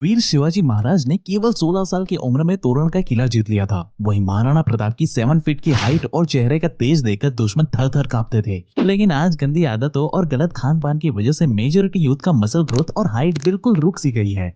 वीर शिवाजी महाराज ने केवल 16 साल की उम्र में तोरण का किला जीत लिया था। वहीं महाराणा प्रताप की 7 फीट की हाइट और चेहरे का तेज देखकर दुश्मन थर थर कांपते थे। लेकिन आज गंदी आदतों और गलत खान पान की वजह से मेजोरिटी यूथ का मसल ग्रोथ और हाइट बिल्कुल रुक सी गई है।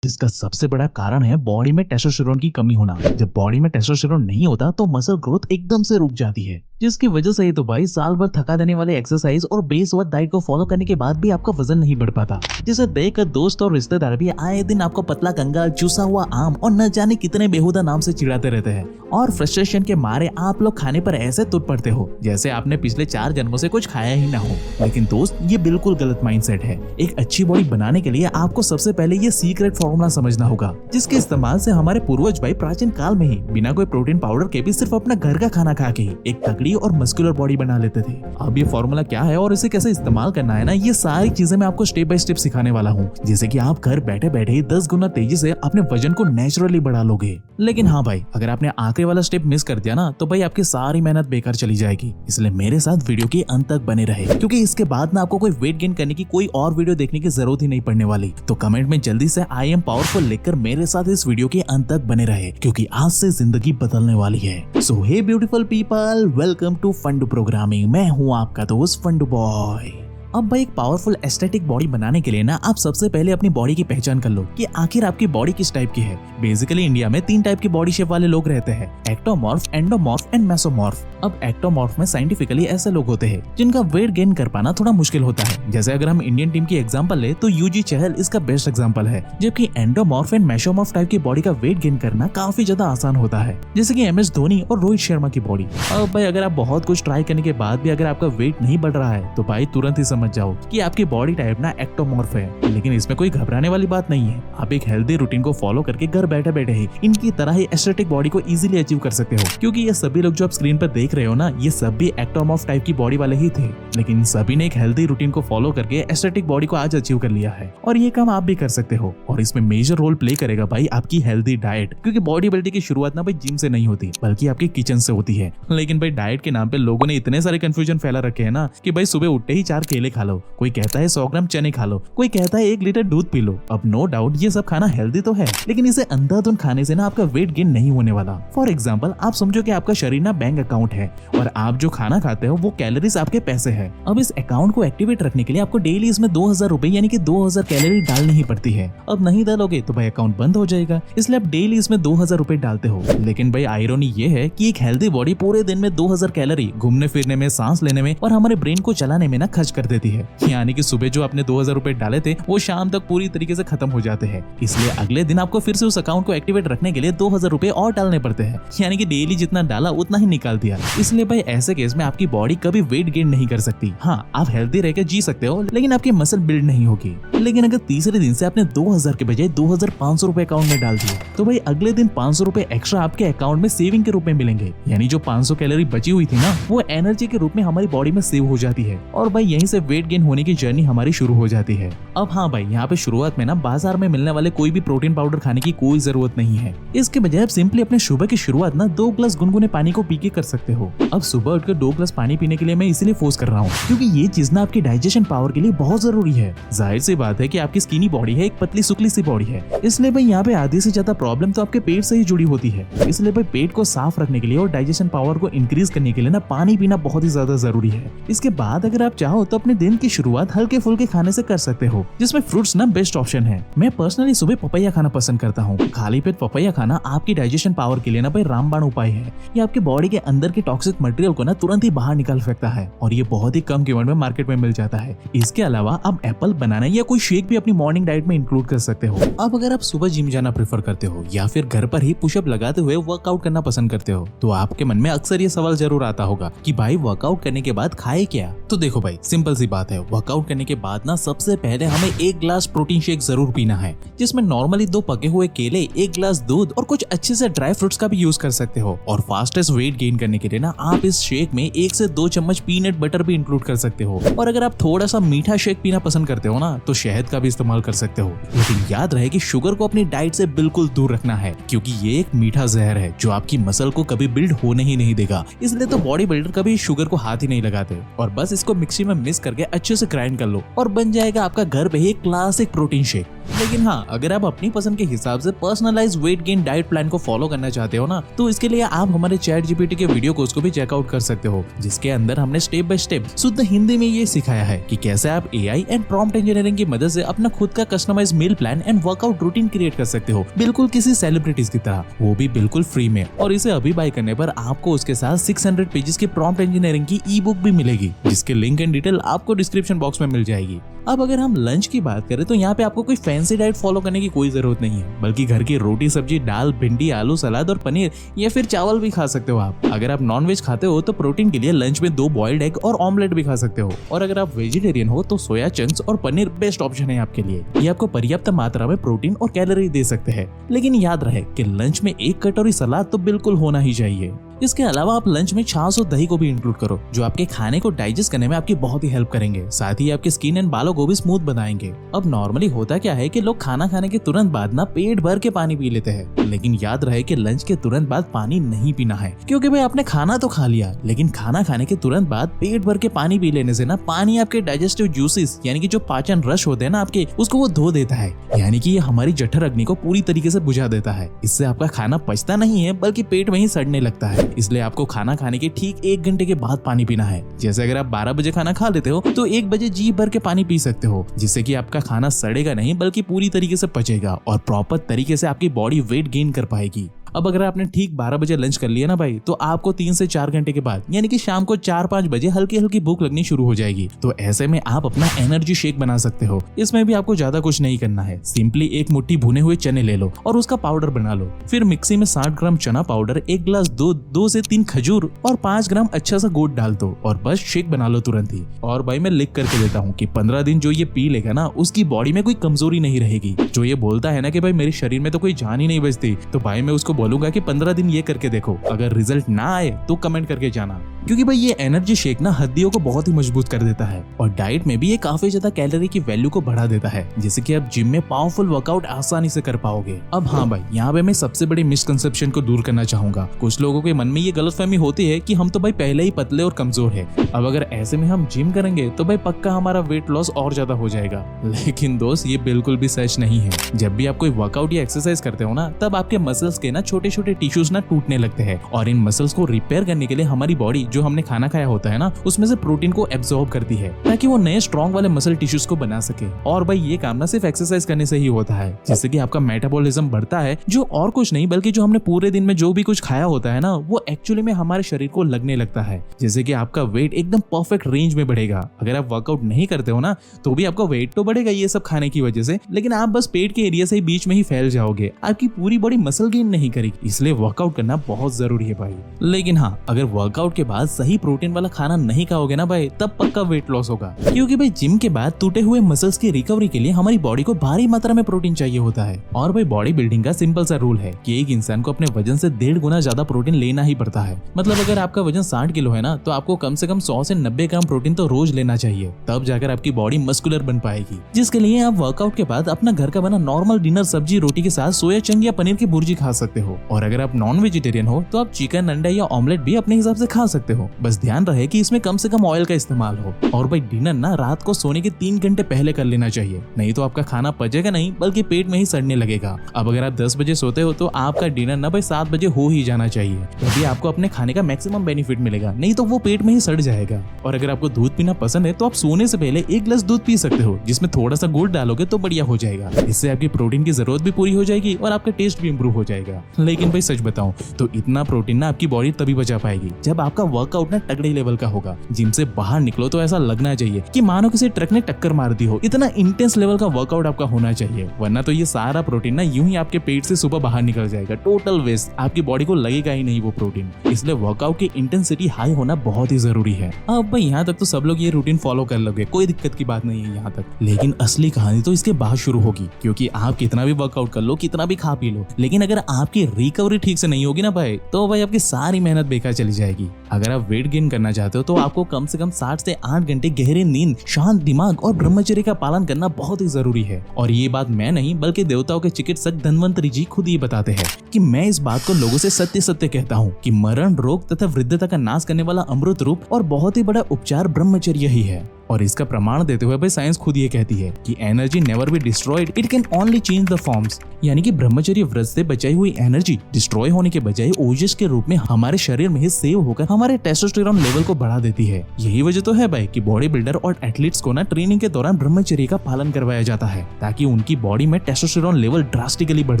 इसका सबसे बड़ा कारण है बॉडी में टेस्टोस्टेरोन की कमी होना। जब बॉडी में टेस्टोस्टेरोन नहीं होता तो मसल ग्रोथ एकदम से रुक जाती है, जिसकी वजह से ही तो भाई साल भर थका देने वाले एक्सरसाइज और बेस्ड डाइट को फॉलो करने के बाद भी आपका वजन नहीं बढ़ पाता। जिसे देखकर दोस्त और रिश्तेदार भी आए दिन आपको पतला कंगाल, चूसा हुआ आम और न जाने कितने बेहुदा नाम से चिढ़ाते रहते हैं। और फ्रस्ट्रेशन के मारे आप लोग खाने पर ऐसे तुर पड़ते हो जैसे आपने पिछले 4 जन्मों से कुछ खाया ही ना हो। लेकिन दोस्त, ये बिल्कुल गलत माइंडसेट है। एक अच्छी बॉडी बनाने के लिए आपको सबसे पहले ये सीक्रेट फॉर्मूला समझना होगा, जिसके इस्तेमाल से हमारे पूर्वज भाई प्राचीन काल में ही बिना कोई प्रोटीन पाउडर के भी सिर्फ अपना घर का खाना खा के ही एक तगड़ी और मस्कुलर बॉडी बना लेते थे। अब ये फॉर्मूला क्या है और इसे कैसे इस्तेमाल करना है ना, ये सारी चीजें मैं आपको स्टेप बाय स्टेप सिखाने वाला हूँ, जिससे कि आप घर बैठे बैठे 10 गुना तेजी से अपने वजन को नेचुरली बढ़ा लोगे। लेकिन हाँ भाई, अगर आपने आखिरी वाला स्टेप मिस कर दिया ना, तो भाई आपकी सारी मेहनत बेकार चली जाएगी। इसलिए मेरे साथ वीडियो के अंत तक बने रहे, क्योंकि इसके बाद ना आपको कोई वेट गेन करने की कोई और वीडियो देखने की जरूरत ही नहीं पड़ने वाली। तो कमेंट में जल्दी से आई एम पावरफुल लिखकर मेरे साथ इस वीडियो के अंत तक बने रहे, क्योंकि आज से जिंदगी बदलने वाली है। So hey beautiful people, welcome to Fundoo programming. मैं हूँ आपका दोस्त फंडू बॉय। अब भाई, एक पावरफुल एस्थेटिक बॉडी बनाने के लिए ना आप सबसे पहले अपनी बॉडी की पहचान कर लो कि आखिर आपकी बॉडी किस टाइप की है। बेसिकली इंडिया में 3 टाइप की बॉडी शेप वाले लोग रहते हैं: एक्टोमॉर्फ, एंडोमॉर्फ एंड मेसोमॉर्फ। अब एक्टोमॉर्फ में साइंटिफिकली ऐसे लोग होते हैं जिनका वेट गेन कर पाना थोड़ा मुश्किल होता है। जैसे अगर हम इंडियन टीम की एग्जांपल ले तो यूजी चहल इसका बेस्ट एग्जांपल है। जबकि एंडोमॉर्फ एंड मेसोमॉर्फ टाइप की बॉडी का वेट गेन करना काफी ज्यादा आसान होता है, जैसे कि MS धोनी और रोहित शर्मा की बॉडी। अब भाई, अगर आप बहुत कुछ ट्राई करने के बाद भी अगर आपका वेट नहीं बढ़ रहा है तो भाई तुरंत ही समझ जाओ कि आपकी बॉडी टाइप ना एक्टोमॉर्फ है। लेकिन इसमें कोई घबराने वाली बात नहीं है। आप एक हेल्दी रूटीन को फॉलो करके घर बैठे बैठे ही इनकी तरह ही एस्थेटिक बॉडी को इजीली अचीव कर सकते हो, क्योंकि ये सभी लोग जो आप स्क्रीन पर देख रहे हो ना, ये सब भी एक्टोमॉर्फ टाइप की बॉडी वाले ही थे। लेकिन सभी ने एक हेल्दी रूटीन को फॉलो करके एस्थेटिक बॉडी को आज अचीव कर लिया है, और ये काम आप भी कर सकते हो। और इसमें मेजर रोल प्ले करेगा भाई आपकी हेल्दी डाइट, क्योंकि बॉडी बिल्डिंग की शुरुआत ना भाई जिम से नहीं होती बल्कि आपके किचन से होती है। लेकिन भाई, डाइट के नाम पे लोगों ने इतने सारे कंफ्यूजन फैला रखे हैं ना कि भाई सुबह उठते ही 4 केले खा लो, कोई कहता है 100 ग्राम चने खा लो, कोई कहता है 1 लीटर दूध पी लो। अब नो डाउट ये सब खाना हेल्दी तो है, लेकिन इसे अंधाधुंध खाने से ना आपका वेट गेन नहीं होने वाला। फॉर एग्जाम्पल, आप समझो कि आपका शरीर ना बैंक अकाउंट है और आप जो खाना खाते हो वो कैलोरीज आपके पैसे है। अब इस अकाउंट को एक्टिवेट रखने के लिए आपको डेली इसमें 2000 रुपए यानी कि 2000 कैलोरी डालनी ही पड़ती है। अब नहीं डालोगे तो भाई अकाउंट बंद हो जाएगा, इसलिए आप डेली इसमें 2000 रुपए डालते हो। लेकिन भाई आयरनी ये है कि एक हेल्दी बॉडी पूरे दिन में 2000 कैलोरी घूमने फिरने में, सांस लेने में और हमारे ब्रेन को चलाने में ना खर्च कर देती है। यानी कि सुबह जो आपने 2000 रुपए डाले थे वो शाम तक पूरी तरीके से खत्म हो जाते हैं। इसलिए अगले दिन आपको फिर से उस अकाउंट को एक्टिवेट रखने के लिए 2000 रुपए और डालने पड़ते हैं, यानी कि डेली जितना डाला उतना ही निकाल दिया। इसलिए भाई ऐसे केस में आपकी बॉडी कभी वेट गेन नहीं कर सकती। हाँ, आप हेल्दी रहकर जी सकते हो, लेकिन आपकी मसल बिल्ड नहीं होगी। लेकिन अगर तीसरे दिन से आपने 2000 के बजाय 2500 रुपए अकाउंट में डाल दिए, तो भाई अगले दिन 500 रुपए एक्स्ट्रा आपके अकाउंट में सेविंग के रूप में मिलेंगे। यानी जो 500 कैलोरी बची हुई थी ना, वो एनर्जी के रूप में हमारी बॉडी में सेव हो जाती है, और भाई यहीं से वेट गेन होने की जर्नी हमारी शुरू हो जाती है। अब हाँ भाई, यहाँ पे शुरुआत में ना बाजार में मिलने वाले कोई भी प्रोटीन पाउडर खाने की कोई जरूरत नहीं है। इसके बजाय आप सिंपली अपने सुबह की शुरुआत ना 2 ग्लास गुनगुने पानी को पी के कर सकते हो। अब सुबह उठकर 2 ग्लास पानी पीने के लिए मैं इसलिए फोर्स कर रहा हूँ क्योंकि ये चीज ना आपकी डाइजेशन पावर के लिए बहुत जरूरी है। जाहिर सी बात है कि आपकी स्किनी बॉडी है, एक पतली सुकली सी बॉडी है, इसलिए भाई यहाँ पे आधी से ज्यादा प्रॉब्लम तो आपके पेट से ही जुड़ी होती है। इसलिए भाई पेट को साफ रखने के लिए और डाइजेशन पावर को इंक्रीज करने के लिए ना पानी पीना बहुत ही ज्यादा जरूरी है। इसके बाद अगर आप चाहो तो अपने दिन की शुरुआत हल्के फुल्के खाने से कर सकते हो, जिसमें फ्रूट्स ना बेस्ट ऑप्शन है। मैं पर्सनली सुबह पपैया खाना पसंद करता हूँ। खाली पेट पपैया खाना आपकी डाइजेशन पावर के लिए ना भाई रामबाण उपाय है। ये आपके बॉडी के अंदर के टॉक्सिक मटेरियल को ना तुरंत ही बाहर निकाल सकता है, और ये बहुत ही कम कीमत में मार्केट में मिल जाता है। इसके अलावा आप एप्पल बनाना या कोई शेक भी अपनी मॉर्निंग डाइट में इंक्लूड कर सकते हो। अब अगर आप सुबह जिम जाना प्रेफर करते हो या फिर घर पर ही पुशअप लगाते हुए वर्कआउट करना पसंद करते हो, तो आपके मन में अक्सर ये सवाल जरूर आता होगा कि भाई वर्कआउट करने के बाद खाए क्या। तो देखो भाई, सिंपल सी बात है, वर्कआउट करने के बाद ना सबसे पहले हमें 1 ग्लास प्रोटीन शेक जरूर पीना है, जिसमें नॉर्मली 2 पके हुए केले, 1 ग्लास दूध और कुछ अच्छे से ड्राई फ्रूट्स का भी यूज कर सकते हो। और फास्टेस्ट वेट गेन करने के लिए ना आप इस शेक में 1 से 2 चम्मच पीनट बटर भी इंक्लूड कर सकते हो। और अगर आप थोड़ा सा मीठा शेक पीना पसंद करते हो ना, तो शहद का भी इस्तेमाल कर सकते हो। लेकिन याद रहे कि शुगर को अपनी डाइट से बिल्कुल दूर रखना है, क्योंकि ये एक मीठा जहर है जो आपकी मसल को कभी बिल्ड होने ही नहीं देगा। इसलिए तो बॉडी बिल्डर कभी शुगर को हाथ ही नहीं लगाते, और बस इसको मिक्सी में मिक्स करके के अच्छे से ग्राइंड कर लो और बन जाएगा आपका घर पे ही क्लासिक प्रोटीन शेक। लेकिन हाँ, अगर आप अपनी पसंद के हिसाब से personalise weight gain diet plan को फॉलो करना चाहते हो ना, तो इसके लिए आप हमारे चैट जीपीटी के वीडियो कोर्स को भी चेकआउट कर सकते हो, जिसके अंदर हमने स्टेप बाय स्टेप शुद्ध हिंदी में ये सिखाया है कि कैसे आप एआई एंड प्रॉम्प्ट इंजीनियरिंग की मदद से अपना खुद का customise meal plan and workout routine create कर सकते हो, बिल्कुल किसी सेलिब्रिटीज की तरह, वो भी बिल्कुल फ्री में। और इसे अभी बाय करने पर आपको उसके साथ 600 पेजेस की प्रॉम्प्ट इंजीनियरिंग की ई बुक भी मिलेगी, जिसके लिंक एंड डिटेल आपको डिस्क्रिप्शन बॉक्स में मिल जाएगी। अब अगर हम लंच की बात करें तो यहाँ पे आपको कोई फैंसी डाइट फॉलो करने की कोई जरूरत नहीं है, बल्कि घर की रोटी सब्जी दाल भिंडी आलू सलाद और पनीर या फिर चावल भी खा सकते हो आप। अगर आप नॉन वेज खाते हो तो प्रोटीन के लिए लंच में 2 बॉइल्ड एग और ऑमलेट भी खा सकते हो, और अगर आप वेजिटेरियन हो तो सोया चंक्स और पनीर बेस्ट ऑप्शन है आपके लिए। ये आपको पर्याप्त मात्रा में प्रोटीन और कैलोरी दे सकते हैं, लेकिन याद रहे कि लंच में 1 कटोरी सलाद तो बिल्कुल होना ही चाहिए। इसके अलावा आप लंच में छाछ और दही को भी इंक्लूड करो, जो आपके खाने को डाइजेस्ट करने में आपकी बहुत ही हेल्प करेंगे, साथ ही आपके स्किन एंड बालों को भी स्मूथ बनाएंगे। अब नॉर्मली होता क्या है कि लोग खाना खाने के तुरंत बाद ना पेट भर के पानी पी लेते हैं, लेकिन याद रहे कि लंच के तुरंत बाद पानी नहीं पीना है, क्योंकि भाई आपने खाना तो खा लिया, लेकिन खाना खाने के तुरंत बाद पेट भर के पानी पी लेने से ना पानी आपके डाइजेस्टिव जूसेस यानी कि जो पाचन रस होते हैं ना आपके, उसको वो धो देता है, यानी कि ये हमारी जठर अग्नि को पूरी तरीके से बुझा देता है। इससे आपका खाना पचता नहीं है, बल्कि पेट में ही सड़ने लगता है। इसलिए आपको खाना खाने के ठीक 1 घंटे के बाद पानी पीना है। जैसे अगर आप 12 बजे खाना खा लेते हो तो 1 बजे जी भर के पानी पी सकते हो, जिससे कि आपका खाना सड़ेगा नहीं बल्कि पूरी तरीके से पचेगा और प्रॉपर तरीके से आपकी बॉडी वेट गेन कर पाएगी। अब अगर आपने ठीक 12 बजे लंच कर लिया ना भाई, तो आपको 3 से 4 घंटे के बाद यानी कि शाम को 4-5 बजे हल्की हल्की भूख लगनी शुरू हो जाएगी। तो ऐसे में आप अपना एनर्जी शेक बना सकते हो। इसमें भी आपको ज्यादा कुछ नहीं करना है, सिंपली 1 मुट्ठी भुने हुए चने ले लो और उसका पाउडर बना लो। फिर मिक्सी में 60 ग्राम चना पाउडर, 1 गिलास दूध, 2 से 3 खजूर और 5 ग्राम अच्छा सा गुड़ डाल दो और बस शेक बना लो तुरंत ही। और भाई मैं लिख करके देता हूँ कि 15 दिन जो ये पी लेगा ना, उसकी बॉडी में कोई कमजोरी नहीं रहेगी। जो ये बोलता है ना कि भाई मेरे शरीर में तो कोई जान ही नहीं बचती, तो भाई मैं उसको बोलूंगा कि 15 दिन ये करके देखो, अगर रिजल्ट ना आए तो कमेंट करके जाना, क्योंकि भाई ये एनर्जी शेक ना हड्डियों को बहुत ही मजबूत कर देता है और डाइट में भी ये काफी ज्यादा कैलोरी की वैल्यू को बढ़ा देता है, जिससे कि आप जिम में पावरफुल वर्कआउट आसानी से कर पाओगे। अब हाँ भाई, यहाँ पे मैं सबसे बड़ी मिसकंसेप्शन को दूर करना चाहूंगा। कुछ लोगों के मन में ये गलतफहमी होती है कि हम तो भाई पहले ही पतले और कमजोर है, अब अगर ऐसे में हम जिम करेंगे तो भाई पक्का हमारा वेट लॉस और ज्यादा हो जाएगा। लेकिन दोस्त, ये बिल्कुल भी सच नहीं है। जब भी आप कोई वर्कआउट या एक्सरसाइज करते हो ना, तब आपके मसल्स के ना छोटे छोटे टिश्यूज ना टूटने लगते हैं, और इन मसल्स को रिपेयर करने के लिए हमारी बॉडी जो हमने खाना खाया होता है ना, उसमें से प्रोटीन को एब्जॉर्ब करती है, ताकि वो नए स्ट्रॉन्ग वाले मसल टिश्यूज को बना सके। और भाई ये काम ना सिर्फ एक्सरसाइज करने से ही होता है, जिससे कि आपका मेटाबॉलिज्म बढ़ता है, जो और कुछ नहीं बल्कि जो हमने पूरे दिन में जो भी कुछ खाया होता है ना, वो एक्चुअली में हमारे शरीर को लगने लगता है, जिससे कि आपका वेट एकदम परफेक्ट रेंज में बढ़ेगा। अगर आप वर्कआउट नहीं करते हो ना, तो भी आपका वेट तो बढ़ेगा ये सब खाने की वजह से, लेकिन आप बस पेट के एरिया से ही बीच में ही फैल जाओगे, आपकी पूरी बॉडी मसल गेन नहीं करेगी। इसलिए वर्कआउट करना बहुत जरूरी है भाई। लेकिन हाँ, अगर वर्कआउट के बाद सही प्रोटीन वाला खाना नहीं खाओगे ना भाई, तब पक्का वेट लॉस होगा, क्योंकि भाई जिम के बाद टूटे हुए मसल्स की रिकवरी के लिए हमारी बॉडी को भारी मात्रा में प्रोटीन चाहिए होता है। और भाई बॉडी बिल्डिंग का सिंपल सा रूल है कि एक इंसान को अपने वजन से 1.5 गुना ज्यादा प्रोटीन लेना ही पड़ता है। मतलब अगर आपका वजन 60 किलो है ना, तो आपको कम से कम 100 से 90 ग्राम प्रोटीन तो रोज लेना चाहिए, तब जाकर आपकी बॉडी मस्कुलर बन पाएगी। जिसके लिए आप वर्कआउट के बाद अपना घर का बना नॉर्मल डिनर सब्जी रोटी के साथ सोया चंक या पनीर की भुर्जी खा सकते हो। और अगर आप नॉन वेजिटेरियन हो तो आप चिकन, अंडा या ऑमलेट भी अपने हिसाब से खा सकते हो, बस ध्यान रहे कि इसमें कम से कम ऑयल का इस्तेमाल हो। और भाई डिनर ना रात को सोने के 3 घंटे पहले कर लेना चाहिए, नहीं तो आपका खाना पचेगा नहीं बल्कि पेट में ही सड़ने लगेगा। अब अगर आप 10 बजे सोते हो तो आपका डिनर ना भाई 7 बजे हो ही जाना चाहिए, तभी आपको अपने खाने का मैक्सिमम बेनिफिट मिलेगा, नहीं तो वो पेट में ही सड़ जाएगा। और अगर आपको दूध पीना पसंद है तो आप सोने से पहले 1 गिलास दूध पी सकते हो, जिसमें थोड़ा सा गुड़ डालोगे तो बढ़िया हो जाएगा। इससे आपकी प्रोटीन की जरूरत भी पूरी हो जाएगी और आपका टेस्ट भी इंप्रूव हो जाएगा। लेकिन भाई सच बताऊं तो इतना प्रोटीन ना आपकी बॉडी तभी बचा पाएगी जब आपका वर्कआउट ना तगड़े लेवल का होगा। जिम से बाहर निकलो तो ऐसा लगना चाहिए कि मानो किसी ट्रक ने टक्कर मार दी हो, इतना इंटेंस लेवल का वर्कआउट आपका होना चाहिए, वरना तो ये सारा प्रोटीन ना यूं ही आपके पेट से सुबह बाहर निकल जाएगा, टोटल वेस्ट, आपकी बॉडी को लगेगा ही नहीं वो प्रोटीन। इसलिए वर्कआउट की इंटेंसिटी हाई होना बहुत ही जरूरी है। अब भाई यहाँ तक तो सब लोग ये रूटीन फॉलो कर लोगे, कोई दिक्कत की बात नहीं है यहाँ तक, लेकिन असली कहानी तो इसके बाद शुरू होगी, क्योंकि आप कितना भी वर्कआउट कर लो, कितना भी खा पी लो, लेकिन अगर आपकी रिकवरी ठीक से नहीं होगी ना भाई, तो भाई आपकी सारी मेहनत बेकार चली जाएगी। अगर आप वेट गेन करना चाहते हो तो आपको कम से कम 7 से 8 घंटे गहरी नींद, शांत दिमाग और ब्रह्मचर्य का पालन करना बहुत ही जरूरी है। और ये बात मैं नहीं बल्कि देवताओं के चिकित्सक धन्वंतरी जी खुद ही बताते हैं कि मैं इस बात को लोगों से सत्य सत्य कहता हूँ कि मरण, रोग तथा वृद्धता का नाश करने वाला अमृत रूप और बहुत ही बड़ा उपचार ब्रह्मचर्य ही है। और इसका प्रमाण देते हुए भाई साइंस खुद ये कहती है कि energy never be destroyed, it can only change the forms. यानी कि ब्रह्मचर्य व्रत से बचाई हुई एनर्जी डिस्ट्रॉय होने के बजाय ओजस के रूप में हमारे शरीर में ही सेव होकर हमारे टेस्टोस्टेरोन लेवल को बढ़ा देती है। यही वजह तो है भाई कि बॉडी बिल्डर और एथलीट्स को ना ट्रेनिंग के दौरान ब्रह्मचर्य का पालन करवाया जाता है ताकि उनकी बॉडी में टेस्टोस्टेरोन लेवल ड्रास्टिकली बढ़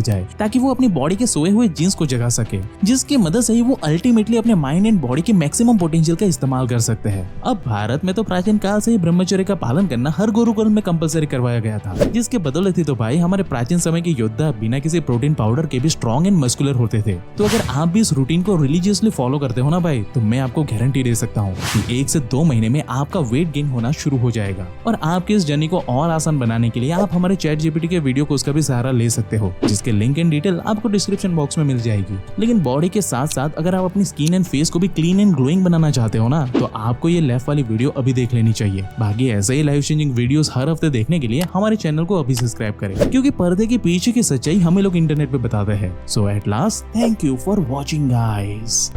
जाए, ताकि वो अपनी बॉडी के सोए हुए जीन्स को जगा सके, जिसकी मदद से ही वो अल्टीमेटली अपने माइंड एंड बॉडी के मैक्सिमम पोटेंशियल का इस्तेमाल कर सकते हैं। अब भारत में तो प्राचीन काल से ही ब्रह्मचर्य का पालन करना हर गुरुकुल में कंपलसरी करवाया गया था, जिसके बदौलत ही तो भाई हमारे प्राचीन समय के योद्धा बिना किसी प्रोटीन पाउडर के भी स्ट्रॉन्ग एंड मस्कुलर होते थे। तो अगर आप भी इस रूटीन को रिलीजियसली फॉलो करते हो ना भाई, तो मैं आपको गारंटी दे सकता हूँ कि 1 से 2 महीने में आपका वेट गेन होना शुरू हो जाएगा। और आपके इस जर्नी को और आसान बनाने के लिए आप हमारे ChatGPT के वीडियो कोर्स का भी सहारा ले सकते हो, जिसके लिंक एंड डिटेल आपको डिस्क्रिप्शन बॉक्स में मिल जाएगी। लेकिन बॉडी के साथ साथ अगर आप अपनी स्किन एंड फेस को भी क्लीन एंड ग्लोइंग बनाना चाहते हो ना, तो आपको ये लेफ्ट वाली वीडियो अभी देख लेनी चाहिए। बाकी ऐसे ही लाइफ चेंजिंग वीडियोस हर हफ्ते देखने के लिए हमारे चैनल को अभी सब्सक्राइब करें, क्योंकि पर्दे के पीछे की सच्चाई हमें लोग इंटरनेट पे बताते हैं। So at last, thank you for watching guys.